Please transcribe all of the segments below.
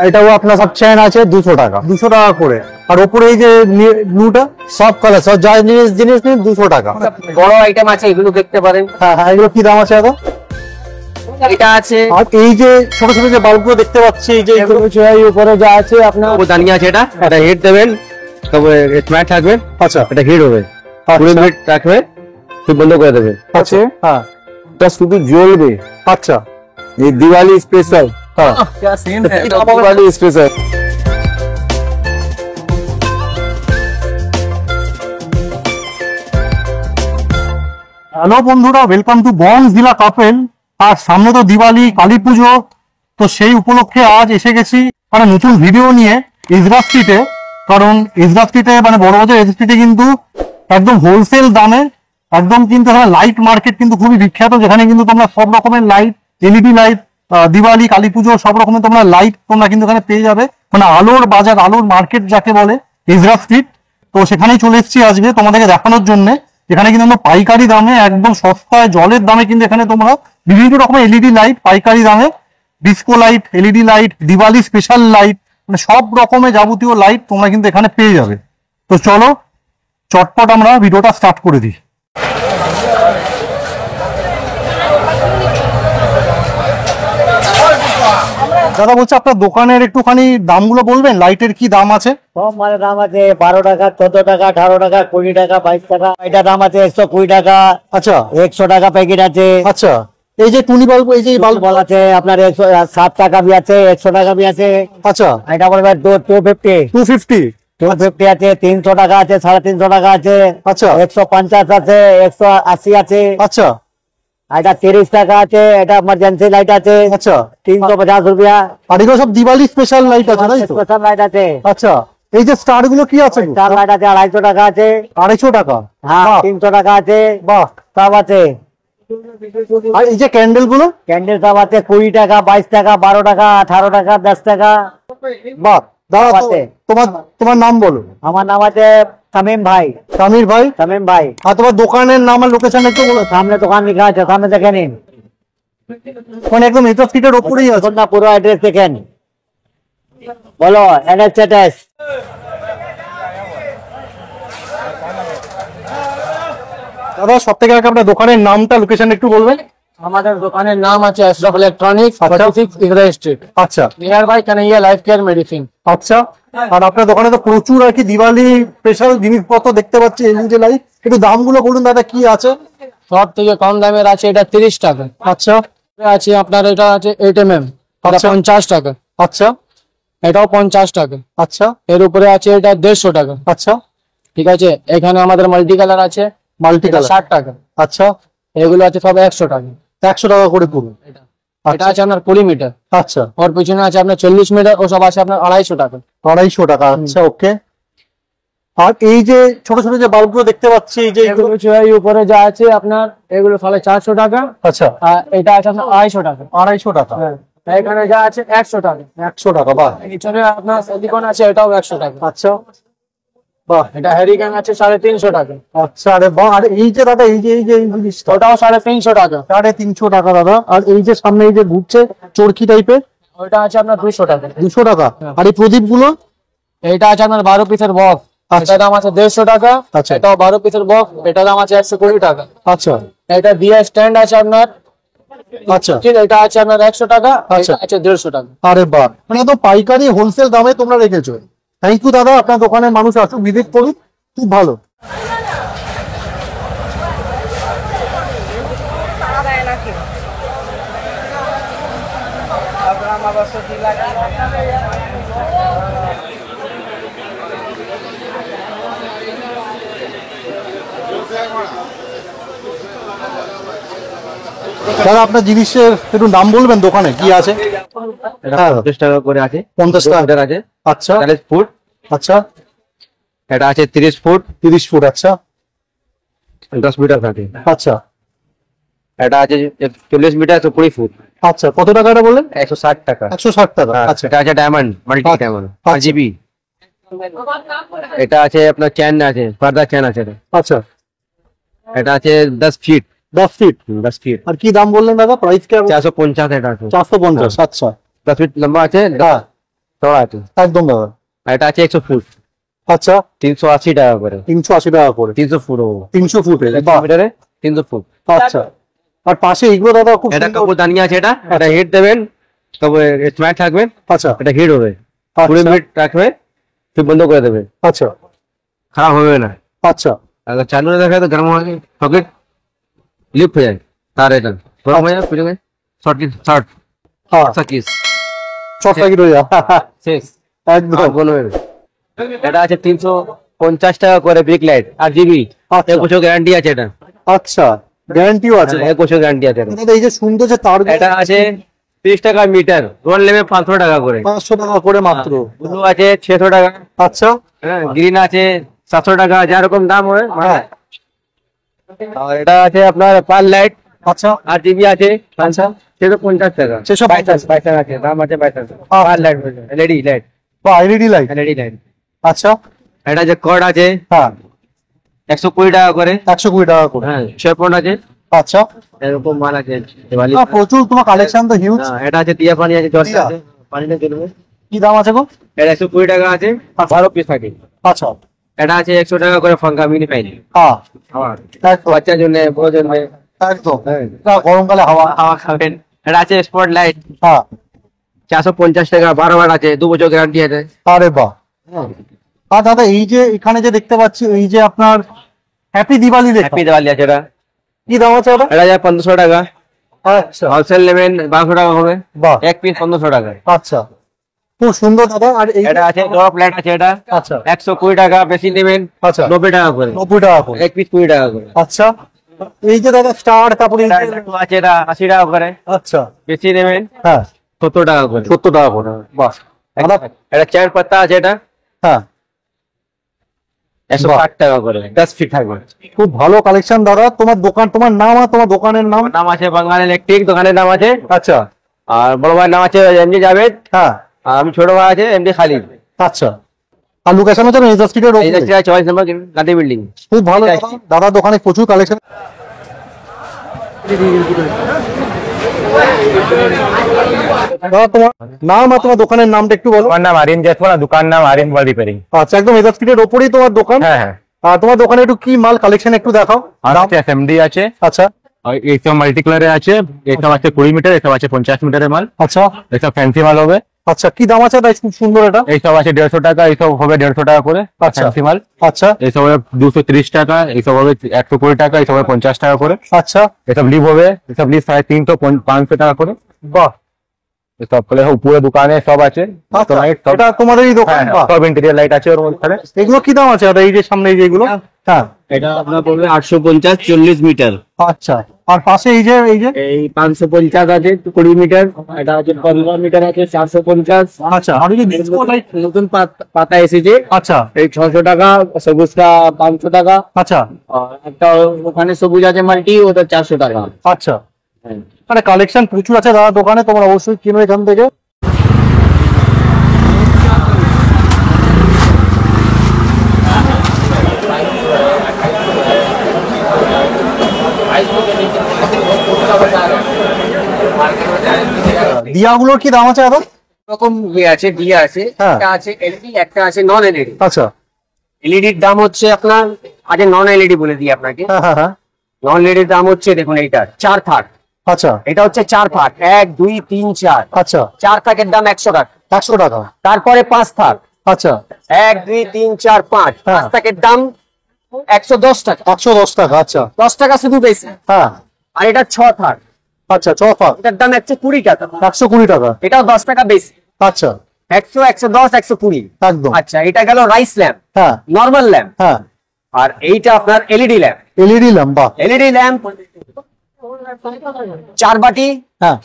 এটাও আপনার সব চেন আছে 200 টাকা, 200 টাকা করে। আর ওপরে এই যে ব্লুটা সব কালার, সব যা জিনিস নিন 200 টাকা। বড় আইটেম আছে, এগুলো দেখতে পারেন। হ্যাঁ হ্যাঁ, এগুলো কি দাম আছে দাদা? এটা আছে। আর এই যে ছোট ছোট যে বাল্বগুলো দেখতে পাচ্ছি, এই যে উপরে যা আছে আপনার দাঁড়িয়ে আছে, এটা হেড দেবেন, তবে ম্যাট থাকবে। আচ্ছা, এটা হিট হবে, 20 মিনিট রাখবে, তুই বন্ধ করে দেবে। আচ্ছা হ্যাঁ, এটা শুধু জ্বলবে। আচ্ছা এই দিওয়ালি স্পেশাল। হ্যাঁ, দিওয়ালি স্পেশাল। হ্যালো বন্ধুরা, ওয়েলকাম টু বংশভিলা কাপেল। আর সামনে তো দিওয়ালি, কালী পুজো, তো সেই উপলক্ষে আজ এসে গেছি মানে নতুন ভিডিও নিয়ে ইসরা স্ট্রিটে। কারণ ইসরা স্ট্রিটে মানে বড় বাজার স্ট্রিটে কিন্তু একদম হোলসেল দামে একদম কিন্তু এখানে লাইট মার্কেট কিন্তু খুবই বিখ্যাত, যেখানে কিন্তু তোমরা সব রকমের light, LED light, Diwali, Kali পুজো সব রকমের তোমরা লাইট তোমরা কিন্তু এখানে পেয়ে যাবে। মানে আলোর বাজার, আলোর মার্কেট যাকে বলে ইসরা স্ট্রিট। তো সেখানেই চলে এসেছি আজকে তোমাদেরকে দেখানোর জন্য। এখানে কিন্তু আমরা পাইকারি দামে একদম সস্তায় জলের দামে কিন্তু এখানে তোমরা বিভিন্ন রকমের এলইডি লাইট পাইকারি দামে, disco light, LED light, Diwali special light, মানে সব রকমের যাবতীয় লাইট তোমরা কিন্তু এখানে পেয়ে যাবে। তো চলো চটপট আমরা ভিডিওটা স্টার্ট করে দিই। দাদা বলছে আপনার দোকানের একটুখানি দামগুলো বলবেন, লাইটের কি দাম আছে? সব মালের দাম আছে 12 টাকা, 14 টাকা, 18 টাকা, 20 টাকা, 22 টাকা। এটা দাম আছে 120 টাকা। আচ্ছা, 100 টাকা প্যাকেট আছে। আচ্ছা, এই যে টুনি বাল্ব, এই যে বাল্ব বল আছে আপনার 107 টাকা বি আছে, 100 টাকা বি আছে। আচ্ছা, এটা বলবে 250, 250, 250 আছে, 300 টাকা আছে, 350 টাকা আছে। আচ্ছা, 150 আছে, 180 আছে। আচ্ছা, এটা 30 টাকা আছে। এটা ইমার্জেন্সি লাইট আছে। আচ্ছা, 350 রুপিয়া। আর এগুলো সব দিওয়ালি স্পেশাল লাইট আছে, তাই তো? স্পেশাল লাইট আছে। আচ্ছা, এই যে স্টার গুলো কি আছে? স্টার লাইট আছে 250 টাকা আছে। 250 টাকা? হ্যাঁ, বাহ, 300 টাকা আছে। বাহ। সব আছে। আর এই যে ক্যান্ডেল গুলো? ক্যান্ডেল সব আছে 20 টাকা, 22 টাকা, 12 টাকা, 18 টাকা, 10 টাকা। বাহ, দাদা আছে। তোমার তোমার নাম বলো। আমার নাম আছে তামিম ভাই। তামির ভাই? তামিম ভাই। আর তোমার দোকানের নাম আর লোকেশন একটু বলো। সামনে দোকান লেখা আছে, সামনে দেখে নিন। মানে একদম ইসরা স্ট্রিটের ওপরেই আছে? না, পুরো অ্যাড্রেস দেখেন। বলো NH দাদা সব থেকে আগে আপনার দোকানের নামটা, লোকেশন একটু বলবেন। আমাদের দোকানের নাম আছে আশরাফ ইলেকট্রনিক্স, 46 ইসরা স্ট্রিট, আচ্ছা, near by Kanaiya life care medicine. আচ্ছা। আর আপনার দোকানে তো প্রচুর আর কি দিওয়ালি স্পেশাল জিনিসপত্র দেখতে পাচ্ছি, এলইডি লাইট। একটু দামগুলো বলুন দাদা, কি আছে? সব থেকে কম দামের আছে এটা 30 টাকা। আচ্ছা, আছে আপনার, এটা আছে 8mm, এটা আচ্ছা। 50 টাকা। আচ্ছা, এটাও 50 টাকা। আচ্ছা, এর উপরে আছে এটা 150 টাকা। আচ্ছা, ঠিক আছে, এখানে আমাদের মাল্টি কালার আছে, মাল্টি এটা কালার, 60 টাকা। আচ্ছা, এগুলো আছে সব 100 টাকা। 100 টাকা করে পুরো? এটা আছে আপনার 20 মিটার, আচ্ছা, ওর পিছনে আছে আপনার 40 মিটার, ও সব আছে আপনার 250 টাকা। 250 টাকা, আচ্ছা, ওকে। আর এই যে ছোট ছোট যে বাল্বগুলো দেখতে পাচ্ছি, এই যে এগুলো এই উপরে যা আছে আপনার, এগুলো 450 টাকা। আচ্ছা, আর এটা আছে আপনার 250 টাকা। 250 টাকা, হ্যাঁ, এখানে যা আছে 100 টাকা। 100 টাকা, বাহ। পিছনে আপনার সিলিকন আছে, এটাও 100 টাকা। আচ্ছা, বাহ। এটা হ্যারিকেন আছে 350 টাকা। আচ্ছা, আরে বাহ। আর এই যে দাদা, এই যে এই জিনিসটা, ওটাও 350 টাকা। 350 টাকা দাদা। আর এই যে সামনে এই যে ঘুরছে চরকি টাইপের, ওইটা আছে আপনার 200 টাকা। 200 টাকা। আর এই প্রদীপ গুলো? এটা আছে আপনার 12 পিসের বক্স, আচ্ছা। এটা দাম আছে 150 টাকা। আচ্ছা। এটাও 12 পিসের বক্স, এটা দাম আছে 120 টাকা। আচ্ছা, এটা দিয়ে স্ট্যান্ড আছে আপনার, আচ্ছা, ঠিক, এটা আছে আপনার 100 টাকা। আচ্ছা। এটা আছে 150 টাকা। আরে বাহ, মানে একদম পাইকারি হোলসেল দামে তোমরা রেখেছো। থ্যাংক ইউ দাদা, আপনার দোকানের মানুষ আসুক, ভিজিট করুক, খুব ভালো। দাদা আপনার জিনিসের একটু নাম বলবেন, দোকানে কি আছে? এটা 50 টাকা করে আছে। 50 টাকা আছে। আচ্ছা, 40 ফুট। আচ্ছা, এটা আছে 30 ফুট। 30 ফুট, আচ্ছা, 10 মিটার থাকে। আচ্ছা, এটা আছে 40 মিটার, 120 ফুট। আচ্ছা। কত টাকা এটা বললেন? 160 টাকা। 160 টাকা, আচ্ছা। এটা আছে ডায়মন্ড, মাল্টি ডায়মন্ড, আচ্ছা। RGB। এটা আছে আপনার চেন আছে, পর্দা চেন আছে। আচ্ছা, এটা আছে 10 ফিট। 10 ফিট। 10 ফিট। আর কি দাম বললেন দাদা? প্রাইস কি? 450 এটা আছে। 450, আচ্ছা। 10 ফিট লম্বা আছে। হ্যাঁ, চড়া আছে। একদম দাদা। আর এটা আছে 100 ফুট, আচ্ছা 380 টাকা করে। 380 টাকা করে। 300 ফুট, 300 ফুটে, 1 মিটারে 300 ফুট। আচ্ছা। আর পাশে এইগুলো দাদা খুব এটা সুন্দর। কাপড় দানিয়ে আছে, এটা হিট দেবেন, তবে স্মার্ট থাকবেন। আচ্ছা এটা হিট হবে, 20 মিনিট রাখবে, ফির বন্ধ করে দেবে, আচ্ছা খারাপ হবে না। আচ্ছা अगर चालू में रखा है तो गर्म हो जाए, सॉकेट लिफ्ट हो जाए, तार रिटर्न गरम हो जाए, फिर शॉर्ट की शॉर्ट হ্যাঁ ऐसा किस শর্ট সার্কিট হয়ে যায়। শেষ একদম। বলবেন। এটা আছে 350 টাকা করে ব্রিক লাইট, 8 জিবি, আচ্ছা। 1 বছর গ্যারান্টি আছে। এটা আচ্ছা গ্যারান্টিও আছে। 1 বছর গ্যারান্টি আছে। দাদা এই যে সুন্দর যে তার, এটা আছে 30 টাকা মিটার, রোল নেমে 500 টাকা করে, 500 টাকা করে মাত্র। ব্লু আছে 600 টাকা, আচ্ছা হ্যাঁ, গ্রিন আছে 700 টাকা, যা রকম দাম হয়। হ্যাঁ আর এটা আছে আপনার পার লাইট, আচ্ছা 8 জিবি আছে, আচ্ছা 650 টাকা। 650 22 আছে, দাম আছে 22। পার লাইট এলইডি লাইট, বা এলইডি লাইট। LED light. আচ্ছা এটা যে কর্ড আছে হ্যাঁ 120 টাকা করে, 120 টাকা করে। হ্যাঁ, 6 পয়েন্ট আছে, আচ্ছা এরকম মাল আছে দিওয়ালি। প্রচুর তোমার কালেকশন তো হিউজ। হ্যাঁ, এটা আছে টিয়া পানি আছে, জল টিয়া। আছে, পানিটা চলবে। কি দাম আছে গো? এটা 120 টাকা আছে, 12 পিস থাকে। আচ্ছা এটা আছে 100 টাকা করে ফাঙ্কা মিনি পাইন, হ্যাঁ একদম বাচ্চার জন্য, বড় জন্য, একদম। হ্যাঁ, এটা গরমকালে হাওয়া। হাওয়া খাবেন। এটা আছে স্পট লাইট, হ্যাঁ 450 টাকা, 12 ওয়াট আছে, 2 বছর গ্যারান্টি আছে। আরে বাহ। আর দাদা এই যে এখানে যে দেখতে পাচ্ছি এই যে আপনার হ্যাপি দিওয়ালি লেখা, হ্যাপি দিওয়ালি আছে। এটা কি দাম আছে ওটা? এটা যায় 1500 টাকা, আচ্ছা হোলসেল নেবেন 1200 টাকা হবে, বাহ এক পিস 1500 টাকা। আচ্ছা খুব সুন্দর দাদা। আর এই এটা আছে ড্রপ লাইট আছে, এটা আচ্ছা 120 টাকা, বেশি নেবেন আচ্ছা 90 টাকা করে, 90 টাকা করে। এক পিস 20 টাকা করে। আচ্ছা এই যে দাদা স্টার, তারপরে এই এটা যে- একটু আছে, এটা 80 টাকা করে, আচ্ছা বেশি নেবেন হ্যাঁ 70 টাকা করে। 70 টাকা করে। বাহ দাদা এটা 4 পাতা আছে, এটা হ্যাঁ 160 টাকা করে, 10 ফিট থাকবে। খুব ভালো কালেকশন দাদা। তোমার দোকান, তোমার নাম আর তোমার দোকানের নাম? নাম আছে বাঙালি ইলেকট্রিক, দোকানের নাম আছে। আচ্ছা আর বড় ভাইয়ের নাম আছে এমডি জাভেদ, হ্যাঁ আর আমি ছোট ভাই আছে এমডি খালিদ। আচ্ছা। আর লোকেশন হচ্ছে মেজর স্ট্রিটের এই ওপরে। যে 24 নম্বর গান্ধী বিল্ডিং। খুব ভালো দাদা। দাদার দোকানে প্রচুর কালেকশন। দাদা তোমার নাম আর তোমার দোকানের নামটা একটু বলো। আমার নাম আরিন জেসওয়াল, দুকান নাম আরিন ওয়াল রিপেয়ারিং। আচ্ছা একদম মেজর স্ট্রিটের ওপরেই তোমার দোকান। হ্যাঁ হ্যাঁ, আর তোমার দোকানে একটু কি মাল কালেকশন একটু দেখাও। দাম? আছে এসএমডি আছে, আচ্ছা আর এইসব মাল্টি কালারে আছে, এইসব আছে 20 মিটার, এইসব আছে 50 মিটারের মাল, আচ্ছা এইসব ফ্যান্সি মাল হবে। আচ্ছা কি দাম আছে তাই? খুব সুন্দর এটা। এইসব আছে 150 টাকা, এইসব হবে 150 টাকা করে আচ্ছা। ফ্যান্সি মাল। আচ্ছা এইসব হবে 230 টাকা, এইসব হবে 120 টাকা, এইসব হবে 50 টাকা করে। আচ্ছা এইসব লিভ হবে, এইসব লিভ 350 500 টাকা করে। বাহ। সব করে পুরো দোকানে সব আছে। আচ্ছা, লাইট সব, এটা তোমাদেরই দোকান? হ্যাঁ, বাহ। সব ইন্টেরিয়র লাইট আছে ওর মধ্যে। এগুলো কি দাম আছে দাদা? এই যে সামনে এই যে এগুলো? হ্যাঁ এটা আপনার পড়বে 850, 40 মিটার। আচ্ছা। আর পাশে এই যে এই 550 আছে 20 মিটার, এটা আছে 15 মিটার আছে 450। আচ্ছা। আর এই যে disco light? নতুন পাতা এসেছে, আচ্ছা এই 600 টাকা, সবুজটা 500 টাকা, আচ্ছা আর একটা ওখানে সবুজ আছে মাল্টি, ওটা 400 টাকা। আচ্ছা। মানে কালেকশন প্রচুর আছে দাদা দোকানে, তোমরা অবশ্যই কিনো এখান থেকে। দিয়াগুলোর কি দাম আছে দাদা? রকম আছে, দিয়ে আছে, হ্যাঁ। একটা আছে এলইডি, একটা আছে নন এলইডি। আচ্ছা এলইডির দাম হচ্ছে আপনার, আগে নন এলইডি বলে দিই আপনাকে। হ্যাঁ হ্যাঁ হ্যাঁ নন এলইডির দাম হচ্ছে, দেখুন এইটা 4 থাক, আচ্ছা এটা হচ্ছে 4 থাক, 1 2 3 4, আচ্ছা 4 থাকের দাম 100 টাকা। 100 টাকা। তারপরে 5 থাক, আচ্ছা 1 2 3 4 5, হ্যাঁ। 5 থাকের দাম 110 টাকা, 110 টাকা। আচ্ছা 10 টাকা শুধু বেশি। হ্যাঁ আর এটা 6 থাক, আচ্ছা 6 পাক এটার দাম 120 টাকা, 120 টাকা। এটাও 10 টাকা বেশি। আচ্ছা 100 110 120। একদম। আচ্ছা, এটা গেল রাইস ল্যাম্প, হ্যাঁ নর্মাল ল্যাম্প। হ্যাঁ আর এইটা আপনার এলইডি ল্যাম্প। এলইডি লম্বা। এলইডি ল্যাম্প 4 বাটি হ্যাঁ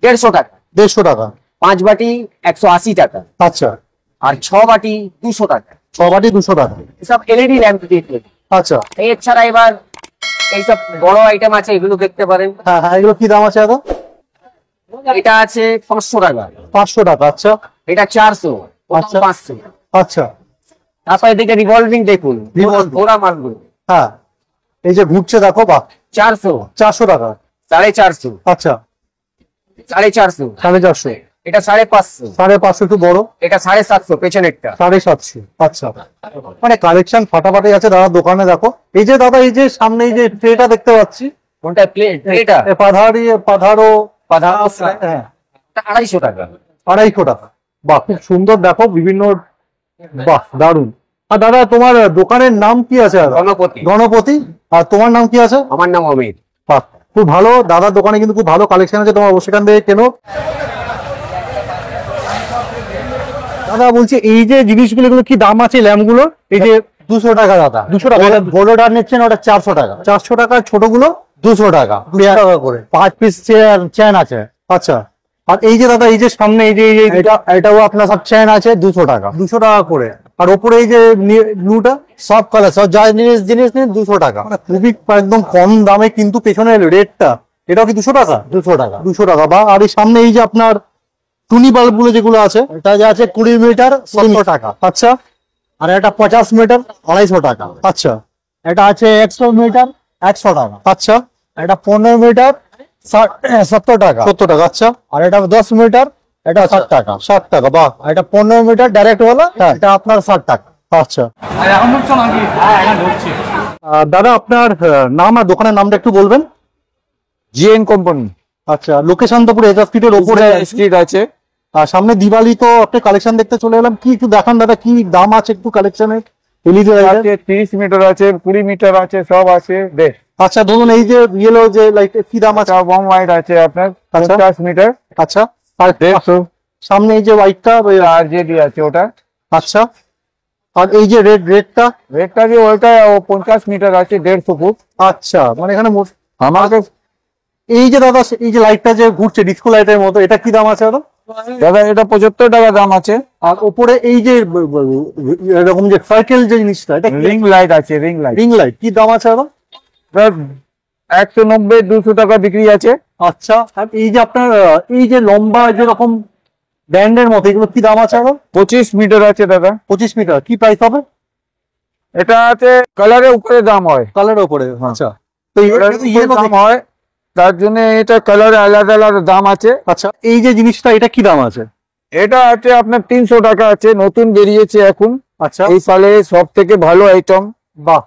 150 টাকা, 150 টাকা। 5 বাটি 180 টাকা, আচ্ছা আর 6 বাটি 200 টাকা। 6 বাটি 200 টাকা। এসব এলইডি ল্যাম্প দিয়ে তৈরি। আচ্ছা এছাড়া এবার এইসব বড় আইটেম আছে, এগুলো দেখতে পারেন। হ্যাঁ হ্যাঁ এগুলো কি দাম আছে দাদা? এটা আছে 500 টাকা, 500 টাকা। আচ্ছা এটা 400, আচ্ছা। 500। আচ্ছা তারপরে এদিকে রিভলভিং দেখুন, Revolving। ঘোড়া মালগুলো হ্যাঁ এই যে ঘুরছে দেখো, বাহ। 400, 400 টাকা। 450, আচ্ছা 450, 450। এটা 550, 550 একটু বড়, এটা 750 পেছনেরটা। 750। আচ্ছা, মানে কালেকশন ফাটাফাটি আছে দাদা দোকানে। দেখো এই যে দাদা, এই যে সামনে এই যে ট্রেটা দেখতে পাচ্ছি, কোনটা প্লেট? এটা পাধারো পাধারো, হ্যাঁ, এটা 250 টাকা। 250 টাকা। বাহ, খুব সুন্দর। দেখো বিভিন্ন, বাহ দারুন। আর দাদা তোমার দোকানের নাম কি আছে দাদা? গণপতি। গণপতি। আর তোমার নাম কি আছে? আমার নাম অমিত। বাহ, খুব ভালো। দাদার দোকানে কিন্তু খুব ভালো কালেকশন আছে, তোমার অবশ্যই এখান থেকে কেনো। দাদা বলছি এই যে জিনিসগুলো, এগুলো কি দাম আছে ল্যাম্পগুলো? এই যে 200 টাকা দাদা। 200 টাকা। বড়টা নিচ্ছেন ওটা 400 টাকা। 400 টাকা, ছোটগুলো 200 টাকা। 200 টাকা করে। 5 পিস চেন আছে। আচ্ছা, আর এই যে দাদা এই যে সামনে এই যে এটাও আপনার সব চেন আছে 200 টাকা। 200 টাকা করে। আর ওপরে এই যে ব্লুটা, সব কালার, সব যা জিনিস নিন 200 টাকা। মানে খুবই একদম কম দামে, কিন্তু পেছনে রেটটা এটাও কি 200 টাকা? 200 টাকা। 200 টাকা। বা আর এই সামনে এই যে আপনার টুনি বাল্ব গুলো যেগুলো আছে, এটা যে আছে 20 মিটার 100 টাকা। আচ্ছা আর এটা 50 মিটার 250 টাকা। আচ্ছা এটা আছে 100 মিটার 100 টাকা। আচ্ছা, এটা 15 মিটার 70 টাকা। 70 টাকা। আচ্ছা, আর এটা 10 মিটার, এটা 60 টাকা। 60 টাকা। বাহ, আর এটা 15 মিটার ডাইরেক্ট ওয়ালা, হ্যাঁ। এটা আপনার 60 টাকা। আচ্ছা। দাদা আপনার নাম আর দোকানের নামটা একটু বলবেন? জিএন কোম্পানি আচ্ছা, লোকেশন তো পুরো এজা স্ট্রিটের ওপরে। স্ট্রিট আছে। আর সামনে দিওয়ালি, তো আপনি কালেকশন দেখতে চলে এলাম। কি একটু দেখান দাদা, কি দাম আছে একটু কালেকশনের? এলইডি লাইট 30 মিটার আছে, 20 মিটার আছে, সব আছে। দেখ, আচ্ছা, ধরুন এই যে ইয়েলো যে লাইট, কি দাম আছে? বম লাইট আছে আপনার আচ্ছা। 50 মিটার, আচ্ছা, আর 150। সামনে এই যে হোয়াইটটা, আরজেডি আছে ওটা। আচ্ছা, আর এই যে রেডটা, রেটটা যে ওটা 50 মিটার আছে, 150 ফুট। আচ্ছা, মানে এখানে আমাকে এই যে দাদা এই যে লাইটটা যে ঘুরছে ডিসকো লাইটের মতো, এটা কি দাম আছে দাদা? দাদা এটা 75 টাকা দাম আছে। আর উপরে এই যে এরকম যে সার্কেল যে জিনিসটা, এটা রিং লাইট আছে, রিং লাইট রিং লাইট, কি দাম আছে দাদা? 190 200 টাকা বিক্রি আছে। আচ্ছা, আর এই যে আপনার এই যে লম্বা যেরকম ব্যান্ডের মতো, এগুলো কি দাম আছে দাদা? 25 মিটার আছে দাদা। 25 মিটার, কি প্রাইস হবে? এটা আছে কালারের উপরে দাম হয়, কালারের উপরে। আচ্ছা, তো কালারের উপরে দাম হয়, তার জন্য এটা কালারে আলাদা আলাদা দাম আছে। আচ্ছা, এই যে জিনিসটা, এটা কি দাম আছে? এটা আছে আপনার 300 টাকা আছে, নতুন বেরিয়েছে এখন আচ্ছা, এই সালে, সব থেকে ভালো আইটেম। বাহ।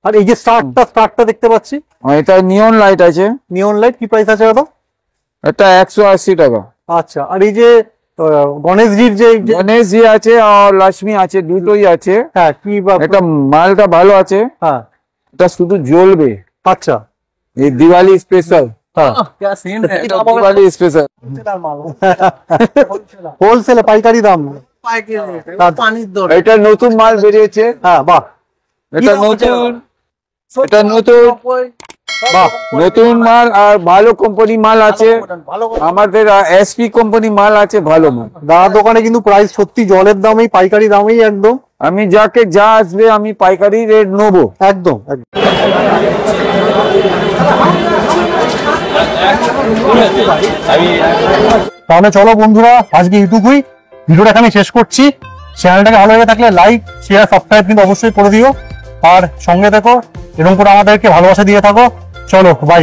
আর এই যে স্টারটা দেখতে পাচ্ছি, এটা নিয়ন লাইট আছে, নিয়ন লাইট, কি প্রাইস আছে দাদা? এটা 180 টাকা। আচ্ছা, আর এই যে গণেশজির যে গণেশজি আছে আর লক্ষ্মী আছে, দুটোই আছে। হ্যাঁ, কি এটা মালটা ভালো আছে, হ্যাঁ, এটা শুধু জ্বলবে। আচ্ছা, এই দিওয়ালি স্পেশাল, হ্যাঁ, দিওয়ালি স্পেশাল। হোলসেলে পাইকারি দাম। এটা নতুন মাল বেরিয়েছে। হ্যাঁ, বাহ, এটা নতুন, এটা নতুন, বাহ, নতুন মাল আর ভালো কোম্পানি মাল আছে। আমাদের এসপি কোম্পানি মাল আছে, ভালো মাল। দাদার দোকানে কিন্তু প্রাইস সত্যি জলের দামেই, পাইকারি দামেই একদম। আমি যাকে যা আসবে আমি পাইকারি রেট নেবো। একদম একদম। তাহলে চলো বন্ধুরা, আজকে এইটুকুই। ভিডিওটা এখানে শেষ করছি। চ্যানেলটাকে ভালো লেগে থাকলে লাইক শেয়ার সাবস্ক্রাইব কিন্তু অবশ্যই করে দিও। আর সঙ্গে দেখো, এরকম করে আমাদেরকে ভালোবাসা দিয়ে থাকো। চলো, বাই।